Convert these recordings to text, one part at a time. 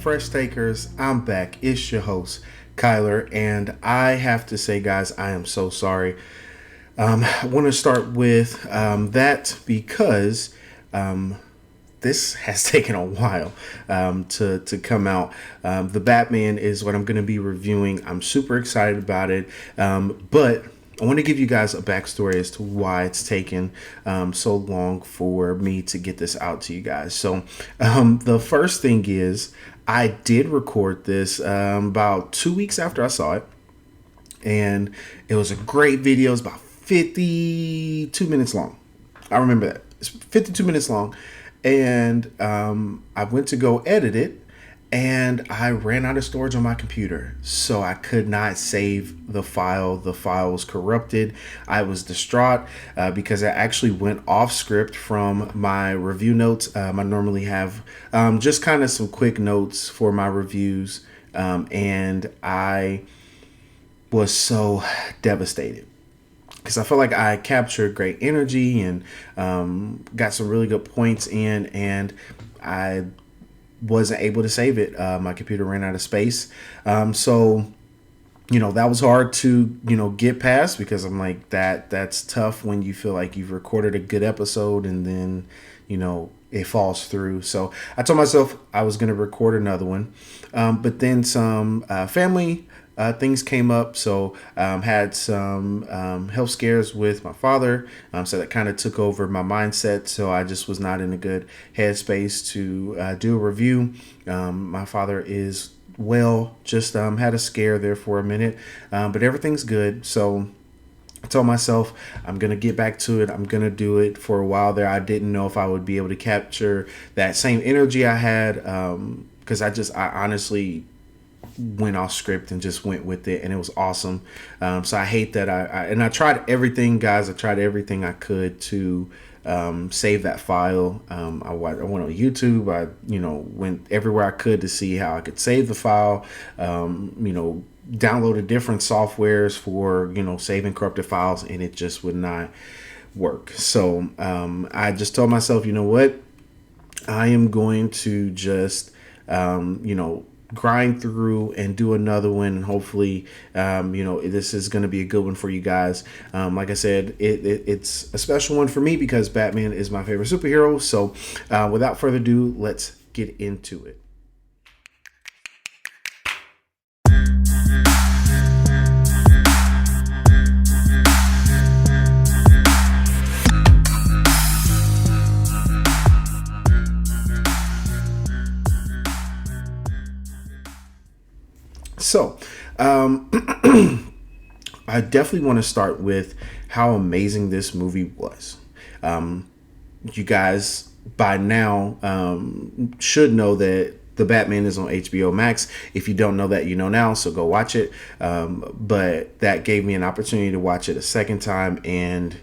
Fresh Takers? I'm back. It's your host, Kyler, and I have to say, guys, I am so sorry. I want to start with that because this has taken a while to come out. The Batman is what I'm going to be reviewing. I'm super excited about it, but I want to give you guys a backstory as to why it's taken so long for me to get this out to you guys. So the first thing is I did record this about 2 weeks after I saw it, and it was a great video. It's about 52 minutes long. I remember that. It's 52 minutes long. And I went to go edit it, and I ran out of storage on my computer. So I could not save the file. The file was corrupted. I was distraught because I actually went off script from my review notes. I normally have just kind of some quick notes for my reviews. And I was so devastated, because I felt like I captured great energy and got some really good points in, and I wasn't able to save it. My computer ran out of space. So, that was hard to, get past, because I'm like, that's tough when you feel like you've recorded a good episode and then, it falls through. So I told myself I was going to record another one. But then some family things came up, so had some health scares with my father, so that kind of took over my mindset. So I just was not in a good headspace to do a review. My father is well, just had a scare there for a minute, but everything's good. So I told myself I'm going to get back to it. I'm going to do it. For a while there, I didn't know if I would be able to capture that same energy I had, because I honestly went off script and just went with it, and it was awesome. So I hate that I tried everything, guys. I tried everything I could to save that file. I went on YouTube. I went everywhere I could to see how I could save the file. Downloaded different softwares for saving corrupted files, and it just would not work. So I just told myself, you know what, I am going to just grind through and do another one, and hopefully this is going to be a good one for you guys. Like I said, it's a special one for me because Batman is my favorite superhero. So without further ado, let's get into it. So, I definitely want to start with how amazing this movie was. You guys by now should know that The Batman is on HBO Max. If you don't know that, you know now, so go watch it. But that gave me an opportunity to watch it a second time, and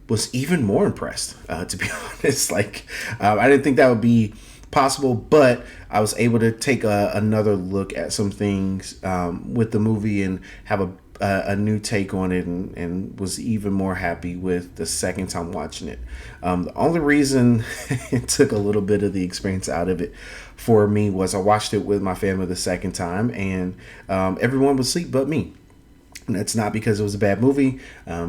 was even more impressed, to be honest. I didn't think that would be possible, but I was able to take another look at some things with the movie and have a new take on it, and was even more happy with the second time watching it. The only reason it took a little bit of the experience out of it for me was I watched it with my family the second time, and everyone was asleep but me. And that's not because it was a bad movie.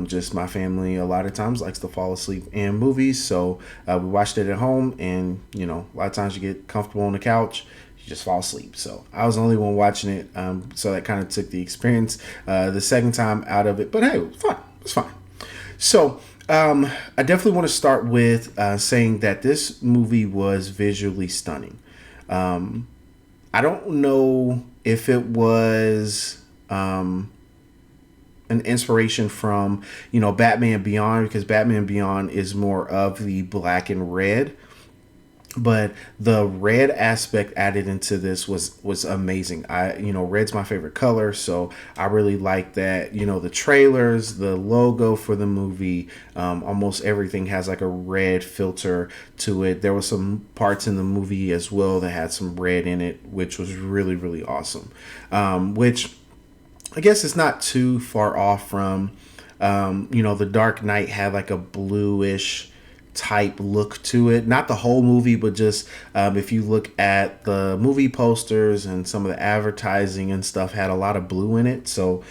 Just my family a lot of times likes to fall asleep in movies. So we watched it at home, and a lot of times you get comfortable on the couch, you just fall asleep. So I was the only one watching it. So that kind of took the experience the second time out of it. But hey, it was fine. It was fine. So I definitely want to start with saying that this movie was visually stunning. I don't know if it was an inspiration from Batman Beyond, because Batman Beyond is more of the black and red, but the red aspect added into this was amazing. Red's my favorite color, so I really like that. The trailers, the logo for the movie, almost everything has like a red filter to it. There was some parts in the movie as well that had some red in it, which was really, really awesome. Which I guess it's not too far off from, The Dark Knight had like a bluish type look to it. Not the whole movie, but just if you look at the movie posters and some of the advertising and stuff, had a lot of blue in it. So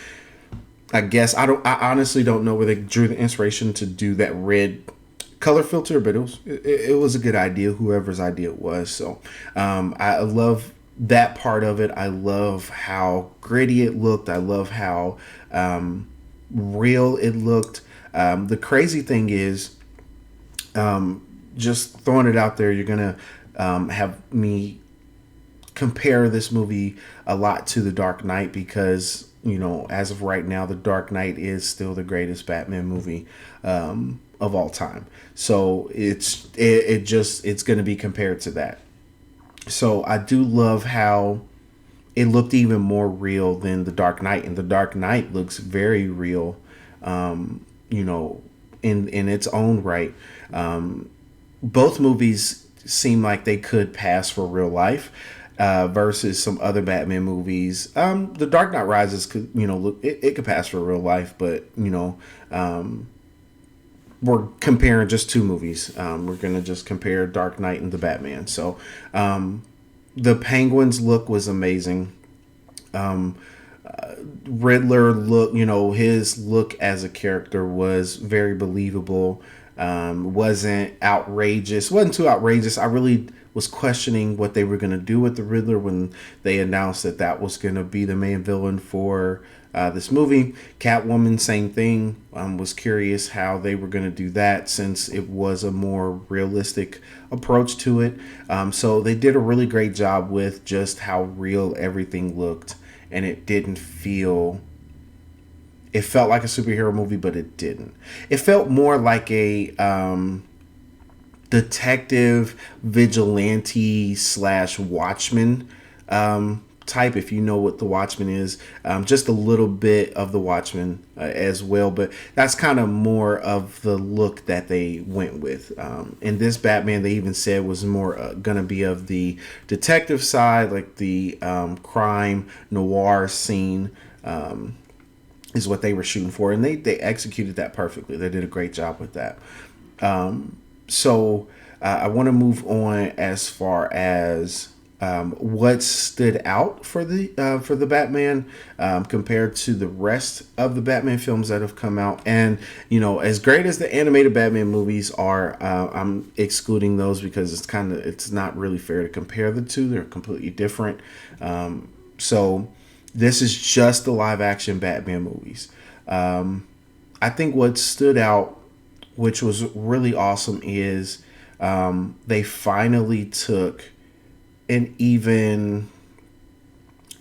I guess I honestly don't know where they drew the inspiration to do that red color filter, but it was a good idea, whoever's idea it was. So I love that part of it. I love how gritty it looked. I love how real it looked. The crazy thing is, just throwing it out there, you're gonna have me compare this movie a lot to The Dark Knight because, you know, as of right now, The Dark Knight is still the greatest Batman movie of all time. So it's going to be compared to that. So I do love how it looked even more real than The Dark Knight, and The Dark Knight looks very real, you know, in its own right. Both movies seem like they could pass for real life. Versus some other Batman movies, The Dark Knight Rises could, you know, look, it could pass for real life, but you know, we're comparing just two movies. We're gonna just compare Dark Knight and the Batman. So, the Penguin's look was amazing. Riddler look, you know, his look as a character was very believable. Wasn't outrageous. Wasn't too outrageous. I really was questioning what they were going to do with the Riddler when they announced that that was going to be the main villain for this movie. Catwoman, same thing. Was curious how they were going to do that since it was a more realistic approach to it. So they did a really great job with just how real everything looked, and it didn't feel. It felt like a superhero movie, but it didn't. It felt more like a detective vigilante / Watchmen type, if you know what the Watchmen is. Just a little bit of the Watchmen as well, but that's kind of more of the look that they went with. And this Batman, they even said, was more gonna be of the detective side, like the crime noir scene. Is what they were shooting for, and they executed that perfectly. They did a great job with that. So I want to move on as far as what stood out for the Batman compared to the rest of the Batman films that have come out. And you know, as great as the animated Batman movies are, I'm excluding those because it's not really fair to compare the two. They're completely different. So this is just the live action Batman movies. I think what stood out, which was really awesome, is they finally took an even,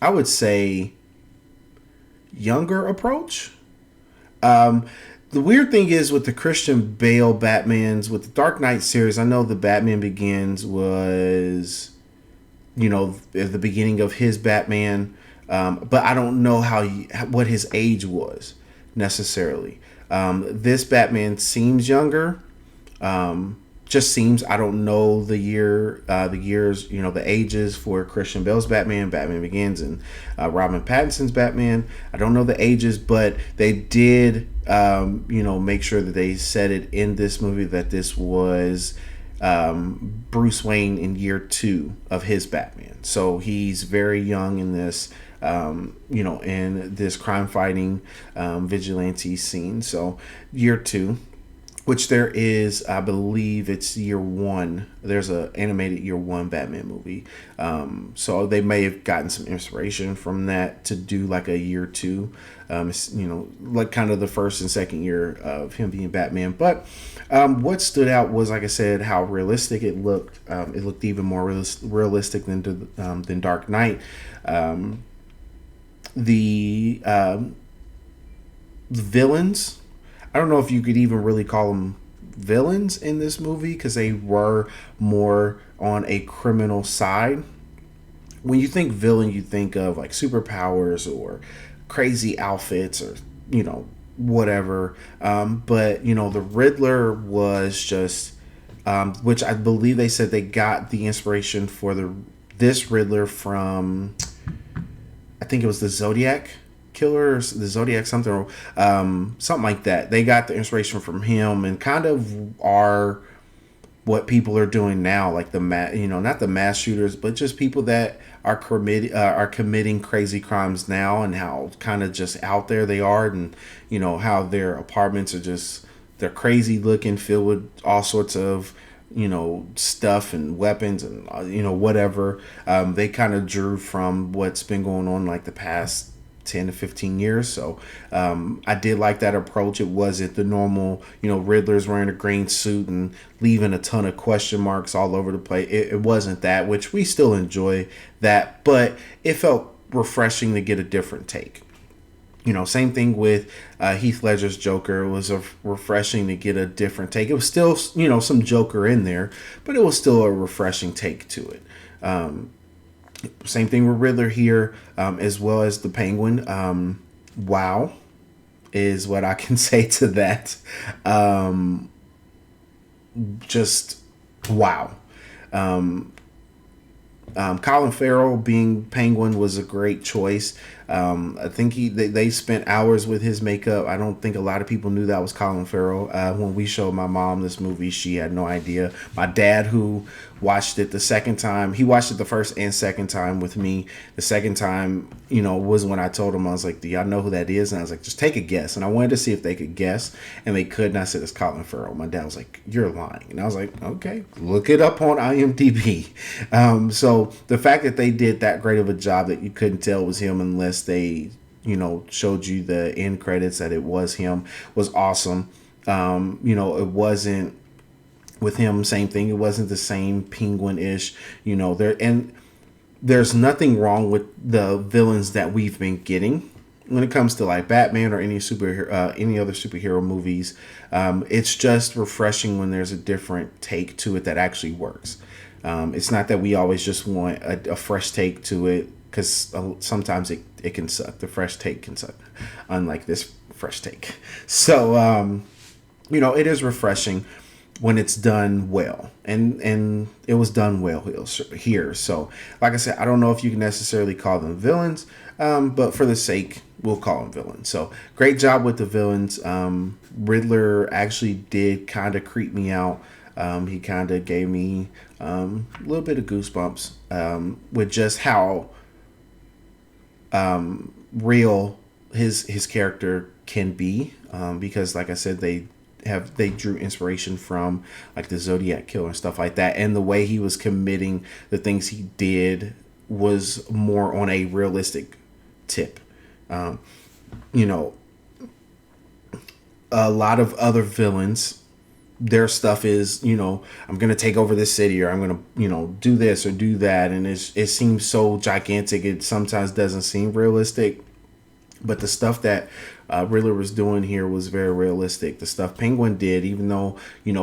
I would say, younger approach. The weird thing is with the Christian Bale Batmans, with the Dark Knight series, I know the Batman Begins was, you know, the beginning of his Batman. But I don't know what his age was necessarily. This Batman seems younger. Just seems. I don't know the years, you know, the ages for Christian Bale's Batman, Batman Begins, and Robert Pattinson's Batman. I don't know the ages, but they did, you know, make sure that they said it in this movie that this was Bruce Wayne in year 2 of his Batman. So he's very young in this. You know, in this crime fighting vigilante scene. So year 2, which there is, I believe it's year 1. There's a animated year 1 Batman movie. So they may have gotten some inspiration from that to do like a year 2, you know, like kind of the first and second year of him being Batman. But what stood out was, like I said, how realistic it looked. It looked even more realistic than Dark Knight. The villains, I don't know if you could even really call them villains in this movie because they were more on a criminal side. When you think villain, you think of like superpowers or crazy outfits or, you know, whatever. But, you know, the Riddler was just, which I believe they said they got the inspiration for this Riddler from, I think it was the Zodiac Killer, or the Zodiac something like that. They got the inspiration from him and kind of are what people are doing now, like not the mass shooters, but just people that are committing crazy crimes now, and how kind of just out there they are, and how their apartments are just they're crazy looking, filled with all sorts of stuff and weapons and whatever. They kind of drew from what's been going on like the past 10 to 15 years. So I did like that approach. It wasn't the normal, Riddler's wearing a green suit and leaving a ton of question marks all over the place. It wasn't that, which we still enjoy that, but it felt refreshing to get a different take. Same thing with Heath Ledger's Joker. It was refreshing to get a different take. It was still, some Joker in there, but it was still a refreshing take to it. Same thing with Riddler here, as well as the Penguin. Wow is what I can say to that. Just wow. Colin Farrell being Penguin was a great choice. I think they spent hours with his makeup. I don't think a lot of people knew that was Colin Farrell. When we showed my mom this movie, she had no idea. My dad, who watched it the second time, he watched it the first and second time with me. The second time, was when I told him, I was like, do y'all know who that is? And I was like, just take a guess. And I wanted to see if they could guess, and they could. And I said, it's Colin Farrell. My dad was like, you're lying. And I was like, okay, look it up on IMDb. So the fact that they did that great of a job that you couldn't tell it was him unless they showed you the end credits that it was him was awesome. It wasn't with him, same thing, it wasn't the same Penguin-ish, there's nothing wrong with the villains that we've been getting when it comes to like Batman or any other superhero movies. It's just refreshing when there's a different take to it that actually works. It's not that we always just want a fresh take to it, because sometimes it can suck. The fresh take can suck, unlike this fresh take. So, it is refreshing when it's done well. And it was done well here. So, like I said, I don't know if you can necessarily call them villains, but for the sake, we'll call them villains. So, great job with the villains. Riddler actually did kind of creep me out. He kind of gave me a little bit of goosebumps with just how real his character can be, because like I said, they drew inspiration from like the Zodiac Killer and stuff like that, and the way he was committing the things he did was more on a realistic tip. A lot of other villains, their stuff is, I'm going to take over this city, or I'm going to, do this or do that. And it seems so gigantic. It sometimes doesn't seem realistic. But the stuff that Riddler was doing here was very realistic. The stuff Penguin did, even though,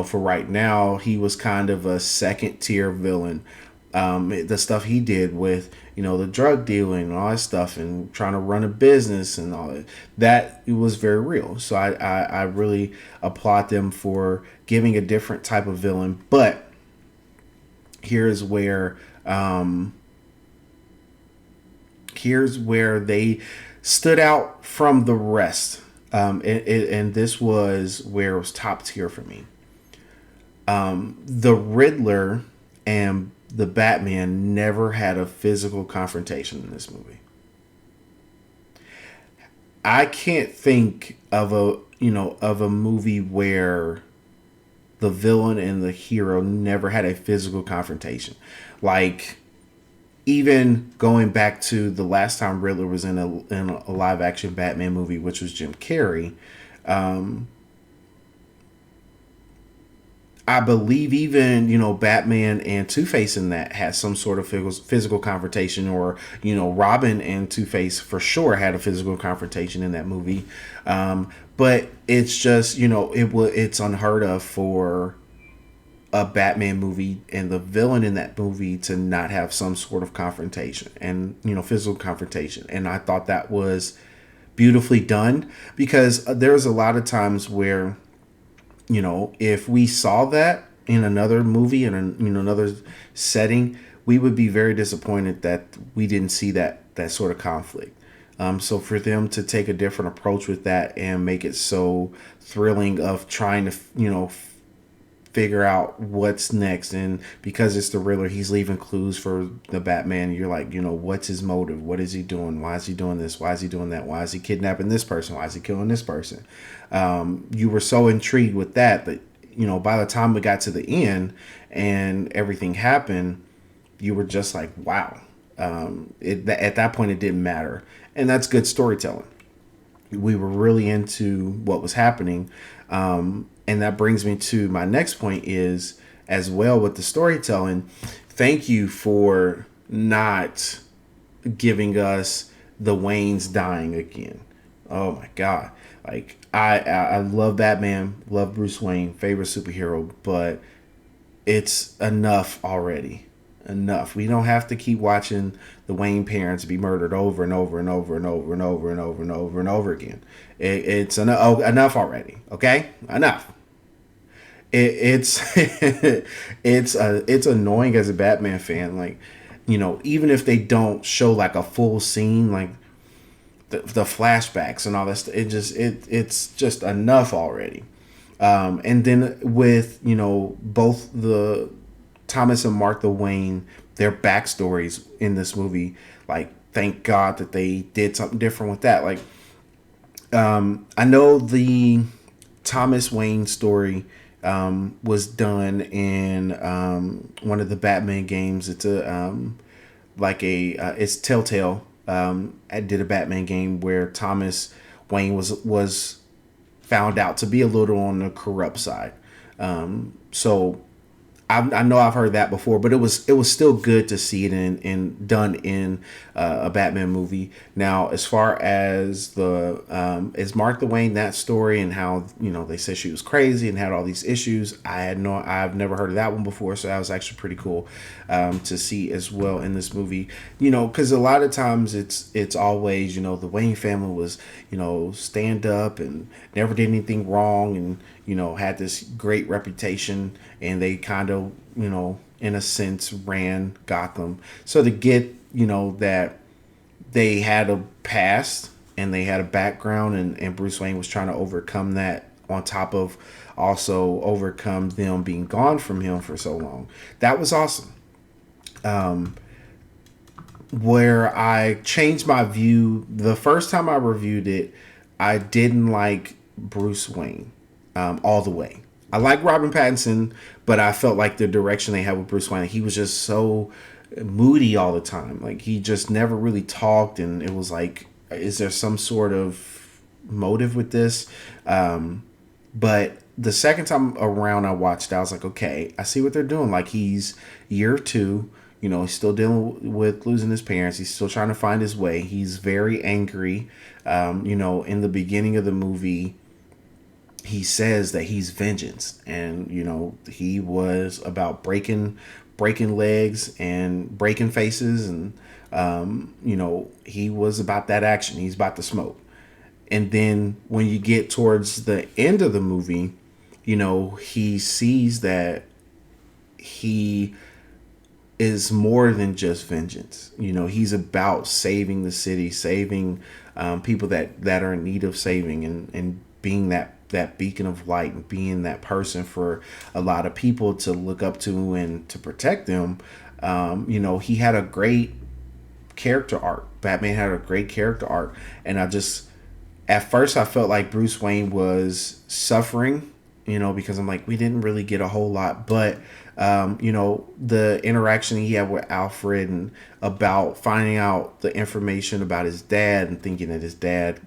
for right now, he was kind of a second tier villain. The stuff he did with, the drug dealing and all that stuff, and trying to run a business and all that it was very real. So I really applaud them for giving a different type of villain. But here's where they stood out from the rest. And this was where it was top tier for me. The Riddler and the Batman never had a physical confrontation in this movie. I can't think of a movie where the villain and the hero never had a physical confrontation. Like, even going back to the last time Riddler was in a live action Batman movie, which was Jim Carrey, I believe even, Batman and Two-Face in that had some sort of physical confrontation, or, Robin and Two-Face for sure had a physical confrontation in that movie. But it's just, it's unheard of for a Batman movie and the villain in that movie to not have some sort of confrontation and, physical confrontation. And I thought that was beautifully done, because there's a lot of times where, if we saw that in another movie, in another setting, we would be very disappointed that we didn't see that sort of conflict. So for them to take a different approach with that and make it so thrilling of trying to, figure out what's next. And because it's the Riddler, he's leaving clues for the Batman. You're like, what's his motive? What is he doing? Why is he doing this? Why is he doing that? Why is he kidnapping this person? Why is he killing this person? You were so intrigued with that, but by the time we got to the end and everything happened, you were just like, wow. At that point, it didn't matter, and that's good storytelling. We were really into what was happening, and that brings me to my next point is as well with the storytelling. Thank you for not giving us the Waynes dying again. Oh my god! Like I love Batman, love Bruce Wayne, favorite superhero, but it's enough already. Enough. We don't have to keep watching the Wayne parents be murdered over and over and over and over and over and over and over and over again. It's enough already. Okay, enough. It's it's annoying as a Batman fan. Like, even if they don't show like a full scene, like the flashbacks and all this, it's just enough already. And then with both the Thomas and Martha Wayne, their backstories in this movie, like thank God that they did something different with that. Like I know the Thomas Wayne story was done in one of the Batman games. It's it's Telltale. I did a Batman game where Thomas Wayne was found out to be a little on the corrupt side. So I know I've heard that before, but it was still good to see it in done in a Batman movie. Now, as far as the is Martha Wayne, that story and how they said she was crazy and had all these issues, I've never heard of that one before, so that was actually pretty cool to see as well in this movie. Because a lot of times it's always the Wayne family was stand up and never did anything wrong and had this great reputation, and they kind of, in a sense, ran Gotham. So to get, that they had a past and they had a background, and Bruce Wayne was trying to overcome that on top of also overcome them being gone from him for so long. That was awesome. Where I changed my view, the first time I reviewed it, I didn't like Bruce Wayne all the way. I like Robin Pattinson, but I felt like the direction they had with Bruce Wayne, he was just so moody all the time. Like he just never really talked, and it was like, is there some sort of motive with this? But the second time around I watched, I was like, okay, I see what they're doing. Like he's year two, he's still dealing with losing his parents. He's still trying to find his way. He's very angry. In the beginning of the movie, he says that he's vengeance, and he was about breaking legs and breaking faces, and he was about that action. He's about the smoke. And then when you get towards the end of the movie, he sees that he is more than just vengeance. He's about saving the city, saving people that are in need of saving, and being that beacon of light, and being that person for a lot of people to look up to and to protect them. He had a great character arc. Batman had a great character arc, and at first I felt like Bruce Wayne was suffering, because I'm like, we didn't really get a whole lot, but the interaction he had with Alfred, and about finding out the information about his dad, and thinking that his dad,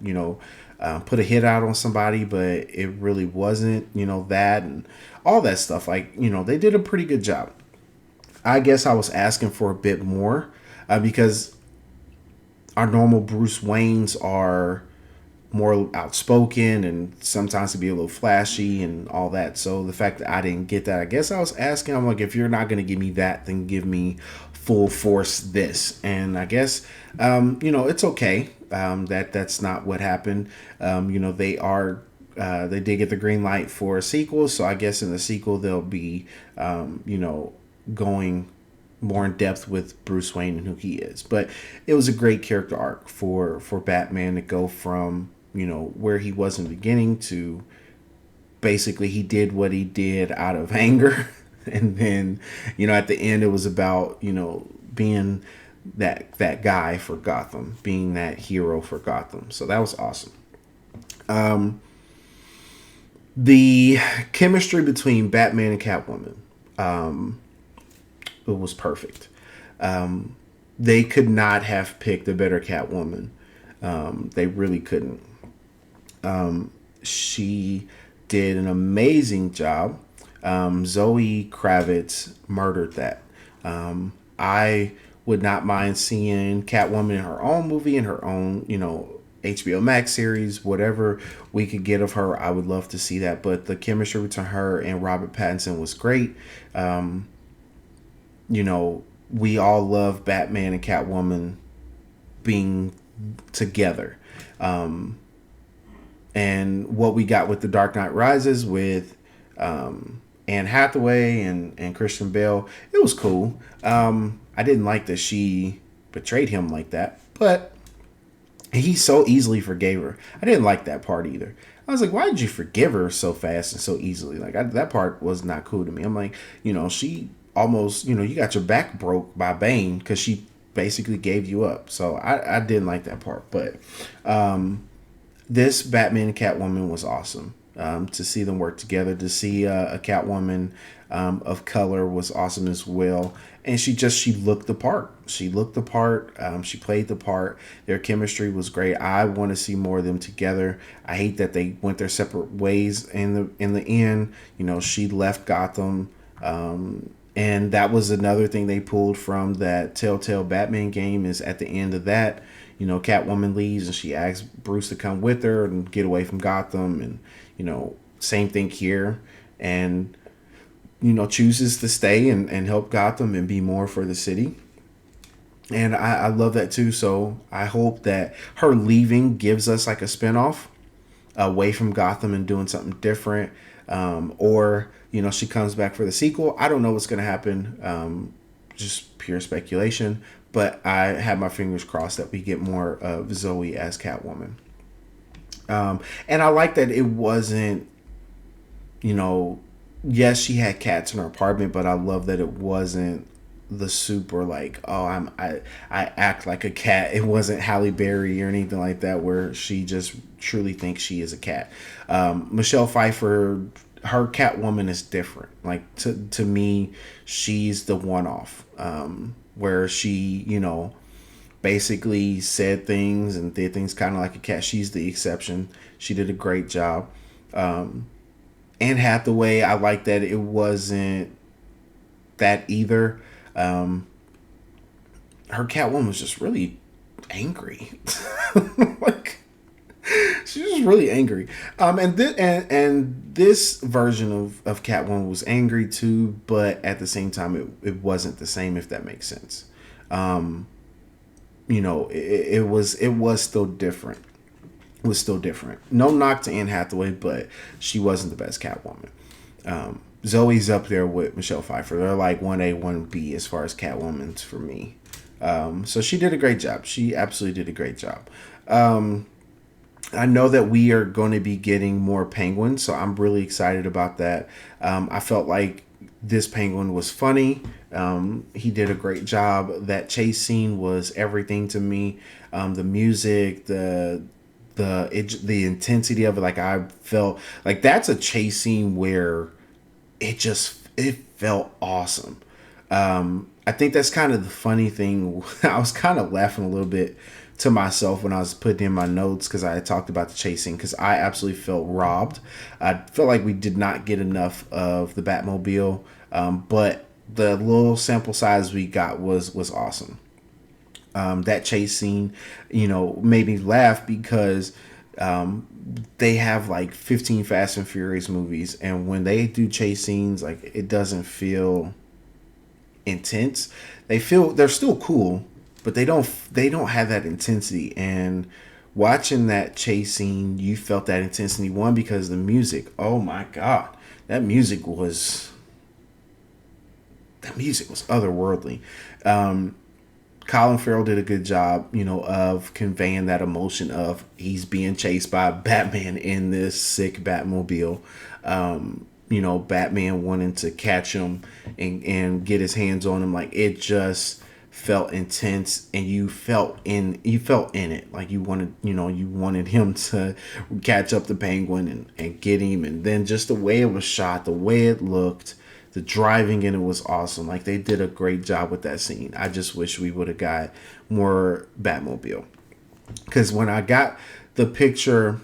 put a hit out on somebody, but it really wasn't, that, and all that stuff. Like, they did a pretty good job. I guess I was asking for a bit more, because our normal Bruce Waynes are more outspoken and sometimes to be a little flashy and all that. So the fact that I didn't get that, I guess I was asking, I'm like, if you're not going to give me that, then give me full force this. And I guess, it's okay. That's not what happened. They did get the green light for a sequel. So I guess in the sequel, they'll be, going more in depth with Bruce Wayne and who he is. But it was a great character arc for Batman to go from, where he was in the beginning to basically he did what he did out of anger. And then, at the end it was about, being that guy for Gotham, being that hero for Gotham. So that was awesome. The chemistry between Batman and Catwoman, it was perfect. They could not have picked a better Catwoman. They really couldn't. She did an amazing job. Zoe Kravitz murdered that. I would not mind seeing Catwoman in her own movie, in her own, HBO Max series, whatever we could get of her. I would love to see that. But the chemistry between her and Robert Pattinson was great. We all love Batman and Catwoman being together. And what we got with The Dark Knight Rises with Anne Hathaway and Christian Bale, it was cool. I didn't like that she betrayed him like that, but he so easily forgave her. I didn't like that part either. I was like, why did you forgive her so fast and so easily? Like, that part was not cool to me. I'm like, she almost, you got your back broke by Bane because she basically gave you up. So I didn't like that part. But this Batman and Catwoman was awesome. To see them work together, to see a Catwoman of color was awesome as well. And she looked the part. She looked the part. She played the part. Their chemistry was great. I want to see more of them together. I hate that they went their separate ways in the end. She left Gotham. And that was another thing they pulled from that Telltale Batman game, is at the end of that, Catwoman leaves and she asks Bruce to come with her and get away from Gotham. And, same thing here. And, chooses to stay and help Gotham and be more for the city. And I love that too. So I hope that her leaving gives us like a spinoff away from Gotham and doing something different. Or, she comes back for the sequel. I don't know what's going to happen. Just pure speculation. But I have my fingers crossed that we get more of Zoe as Catwoman. And I like that it wasn't, yes, she had cats in her apartment, but I love that it wasn't the super like, oh, I act like a cat. It wasn't Halle Berry or anything like that, where she just truly thinks she is a cat. Michelle Pfeiffer, her Catwoman is different. Like to me, she's the one-off, where she, basically said things and did things kind of like a cat. She's the exception. She did a great job. Anne Hathaway, I like that it wasn't that either. Her Catwoman was just really angry. Like, she was really angry. And this version of Catwoman was angry too, but at the same time, it wasn't the same, if that makes sense. It was still different. It was still different. No knock to Anne Hathaway, but she wasn't the best Catwoman. Zoe's up there with Michelle Pfeiffer. They're like 1A, 1B as far as Catwoman's for me. So she did a great job. She absolutely did a great job. I know that we are going to be getting more Penguins, so I'm really excited about that. I felt like this Penguin was funny. He did a great job. That chase scene was everything to me. The music, the intensity of it. Like, I felt like that's a chase scene where it felt awesome. I think that's kind of the funny thing. I was kind of laughing a little bit to myself when I was putting in my notes, because I had talked about the chasing, because I absolutely felt robbed. I felt like we did not get enough of the Batmobile, but the little sample size we got was awesome. That chase scene, made me laugh because they have like 15 Fast and Furious movies, and when they do chase scenes, like, it doesn't feel intense. They're still cool, but they don't have that intensity. And watching that chase scene, you felt that intensity. One, because the music, oh my god, that music was otherworldly. Colin Farrell did a good job, of conveying that emotion of he's being chased by Batman in this sick Batmobile. Batman wanting to catch him and get his hands on him. Like, it just felt intense, and you felt in it. Like, you wanted him to catch up the Penguin and get him. And then just the way it was shot, the way it looked, the driving in it was awesome. Like, they did a great job with that scene. I just wish we would have got more Batmobile. Because when I got the picture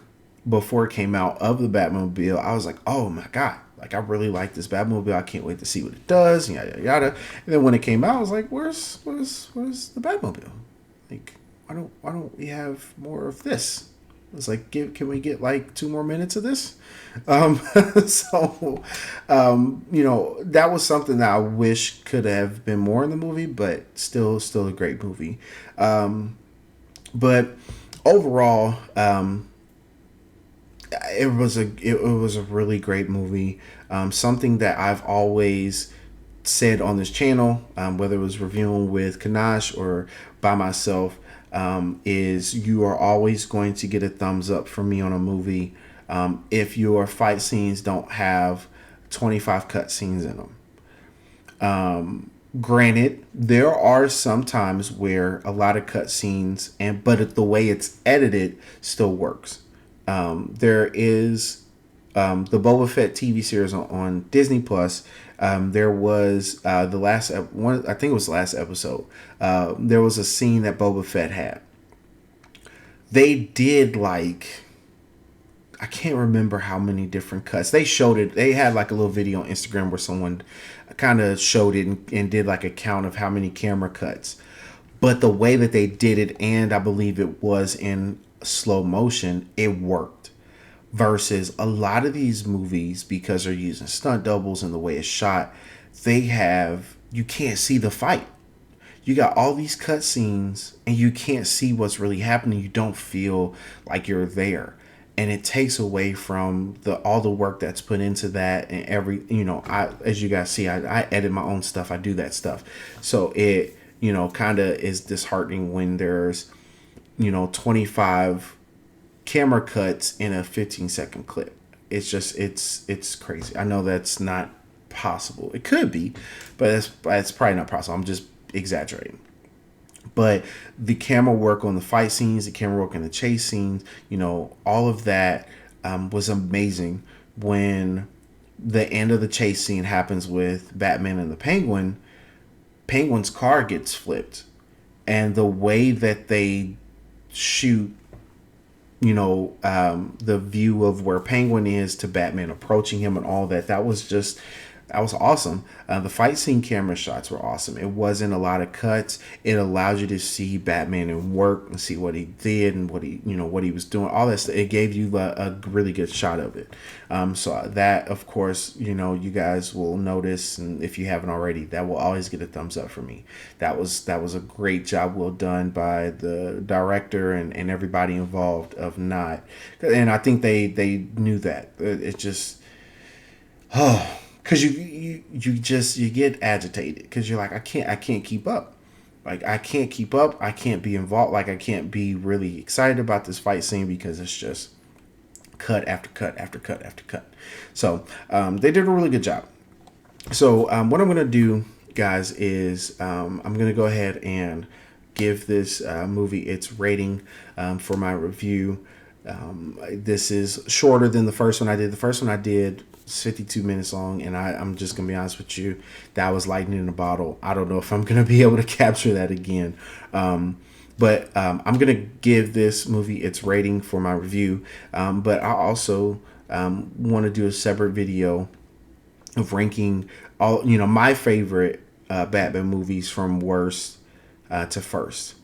before it came out of the Batmobile, I was like, oh my God. Like, I really like this Batmobile. I can't wait to see what it does. Yada yada yada. And then when it came out, I was like, where's the Batmobile? Like, why don't we have more of this? It's like, can we get like 2 more minutes of this? Um, so, that was something that I wish could have been more in the movie, but still a great movie. But overall, it was a really great movie. Something that I've always said on this channel, whether it was reviewing with Kanash or by myself, is you are always going to get a thumbs up from me on a movie if your fight scenes don't have 25 cut scenes in them. Granted, there are some times where a lot of cut scenes, but the way it's edited still works. There is the Boba Fett TV series on Disney Plus. There was the last one. I think it was the last episode. There was a scene that Boba Fett had. They did like, I can't remember how many different cuts. They showed it. They had like a little video on Instagram where someone kind of showed it and did like a count of how many camera cuts. But the way that they did it, and I believe it was in slow motion, it worked. Versus a lot of these movies, because they're using stunt doubles and the way it's shot, you can't see the fight. You got all these cut scenes and you can't see what's really happening. You don't feel like you're there. And it takes away from all the work that's put into that. And as you guys see, I edit my own stuff. I do that stuff. So it, kind of is disheartening when there's, 25 camera cuts in a 15-second clip. It's just, it's crazy. I know that's not possible. It could be, but it's probably not possible. I'm just exaggerating. But the camera work on the fight scenes, the camera work in the chase scenes, all of that was amazing. When the end of the chase scene happens with Batman and the Penguin, Penguin's car gets flipped. And the way that they shoot, the view of where Penguin is to Batman approaching him and all that, that was awesome. The fight scene camera shots were awesome. It wasn't a lot of cuts. It allowed you to see Batman in work and see what he did and what he was doing. All that stuff. It gave you a really good shot of it. So that, of course, you guys will notice, and if you haven't already, that will always get a thumbs up for me. That was a great job, well done by the director and everybody involved of not. And I think they knew that. It just, because you get agitated because you're like, I can't keep up. Like, I can't keep up. I can't be involved. Like, I can't be really excited about this fight scene because it's just cut after cut after cut after cut. So they did a really good job. So what I'm going to do, guys, is I'm going to go ahead and give this movie its rating for my review. This is shorter than the first one I did. The first one I did 52 minutes long, and I'm just gonna be honest with you, that was lightning in a bottle. I don't know if I'm gonna be able to capture that again, but I'm gonna give this movie its rating for my review, but I also want to do a separate video of ranking all my favorite Batman movies from worst to first.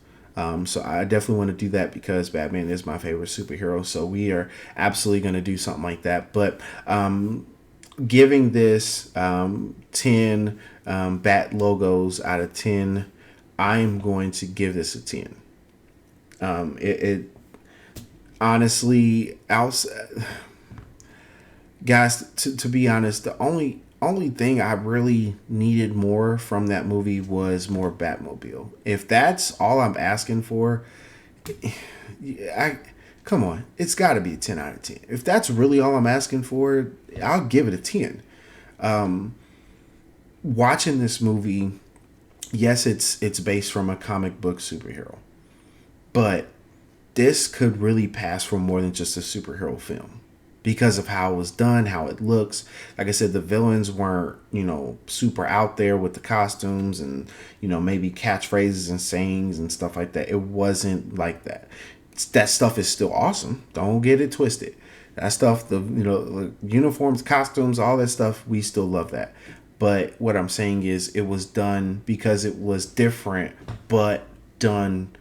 So I definitely want to do that because Batman is my favorite superhero. So we are absolutely going to do something like that. But giving this 10 Bat logos out of 10, I'm going to give this a 10. It honestly, guys, to be honest, the only only thing I really needed more from that movie was more Batmobile. If that's all I'm asking for, I come on, it's got to be a 10 out of 10. If that's really all I'm asking for, I'll give it a 10. Watching this movie, yes, it's based from a comic book superhero, but this could really pass for more than just a superhero film because of how it was done, how it looks. Like I said, the villains weren't, super out there with the costumes and, maybe catchphrases and sayings and stuff like that. It wasn't like that. That stuff is still awesome. Don't get it twisted. That stuff, the uniforms, costumes, all that stuff, we still love that. But what I'm saying is it was done because it was different, but done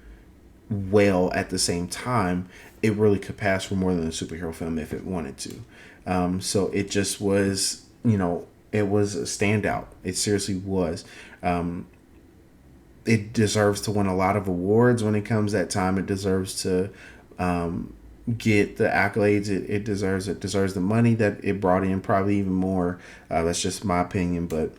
well at the same time. It really could pass for more than a superhero film if it wanted to. So it just was, it was a standout. It seriously was. It deserves to win a lot of awards when it comes that time. It deserves to get the accolades it deserves. It deserves the money that it brought in, probably even more. That's just my opinion, but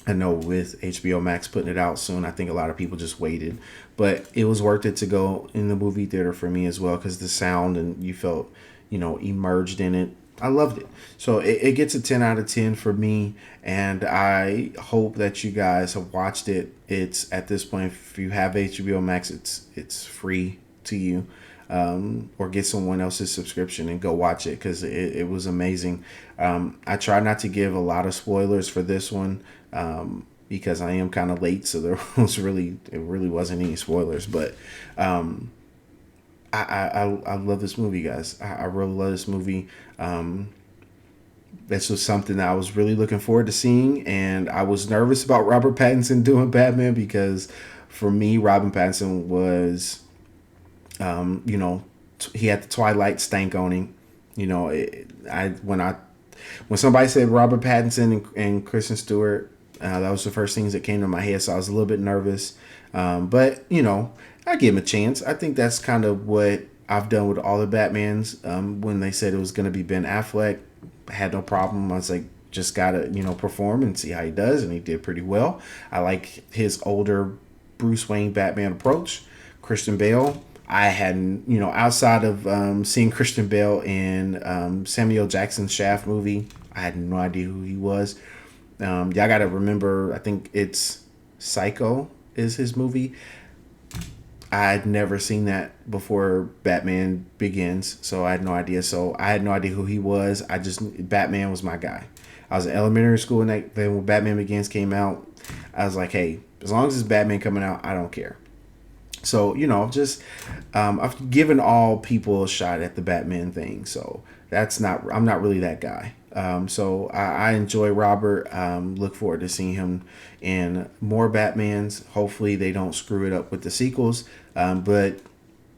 I know with HBO Max putting it out soon, I think a lot of people just waited. But it was worth it to go in the movie theater for me as well because the sound and you felt, immersed in it. I loved it. So it gets a 10 out of 10 for me. And I hope that you guys have watched it. It's at this point, if you have HBO Max, it's free to you. Or get someone else's subscription and go watch it because it was amazing. I try not to give a lot of spoilers for this one because I am kind of late, so it really wasn't any spoilers. But I love this movie, guys. I really love this movie. This was something that I was really looking forward to seeing, and I was nervous about Robert Pattinson doing Batman because for me, Robert Pattinson was, he had the Twilight stank on him. When somebody said Robert Pattinson and Kristen Stewart, that was the first things that came to my head. So I was a little bit nervous, but I give him a chance. I think that's kind of what I've done with all the Batmans. When they said it was going to be Ben Affleck, I had no problem. I was like, just gotta perform and see how he does, and he did pretty well. I like his older Bruce Wayne Batman approach. Christian Bale, I hadn't, outside of seeing Christian Bale in Samuel Jackson's Shaft movie, I had no idea who he was. Y'all got to remember, I think it's Psycho is his movie. I had never seen that before Batman Begins, so I had no idea. So I had no idea who he was. Batman was my guy. I was in elementary school, and then when Batman Begins came out, I was like, hey, as long as it's Batman coming out, I don't care. So, I've given all people a shot at the Batman thing. So I'm not really that guy. So I enjoy Robert. Look forward to seeing him in more Batmans. Hopefully they don't screw it up with the sequels. But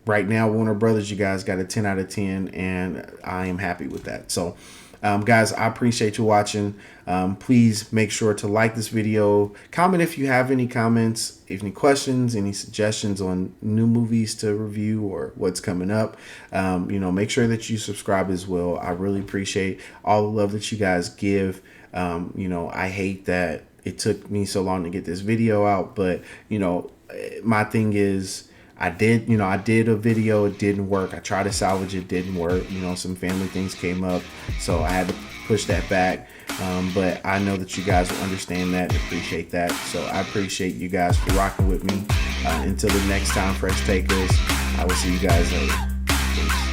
right now, Warner Brothers, you guys got a 10 out of 10, and I am happy with that. So, guys, I appreciate you watching. Please make sure to like this video. Comment if you have any comments, any questions, any suggestions on new movies to review or what's coming up. Make sure that you subscribe as well. I really appreciate all the love that you guys give. I hate that it took me so long to get this video out, but my thing is, I did a video, it didn't work. I tried to salvage it, didn't work. Some family things came up, so I had to push that back. But I know that you guys will understand that and appreciate that. So I appreciate you guys for rocking with me. Until the next time, Fresh Takers, I will see you guys later. Peace.